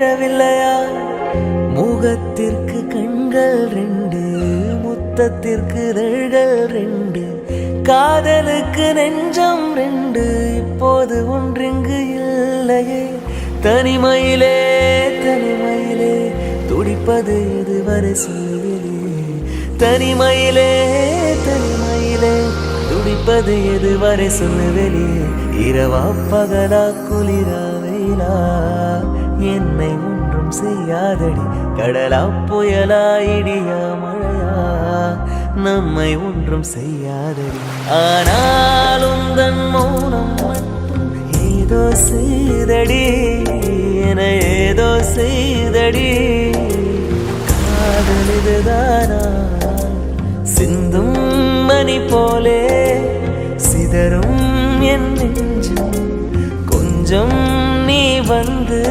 வில்லையா முகத்திற்கு கண்கள் ரெண்டு, முத்தத்திற்கு இதழ்கள் ரெண்டு, காதலுக்கு நெஞ்சம் ரெண்டு, இப்போது ஒன்றிங்கு இல்லையே. தனிமையிலே தனிமையிலே துடிப்பது எதுவரை சொல்லிலே, தனிமையிலே தனிமையிலே துடிப்பது எதுவரை சொல்லுவெளி. இரவா பகலா குளிரா வெயிலா என்னை ஒன்றும் செய்யாதடி, கடலா புயலா இடியா மழையா நம்மை ஒன்றும் செய்யாதடி. ஆனாலும் தன் மௌனம் மட்டும் ஏதோ செய்தடி, என ஏதோ செய்தடி. காதல் இதுதானா சிந்தும் மணி போலே சிதறும் என் நெஞ்சம், கொஞ்சம் நீ வந்து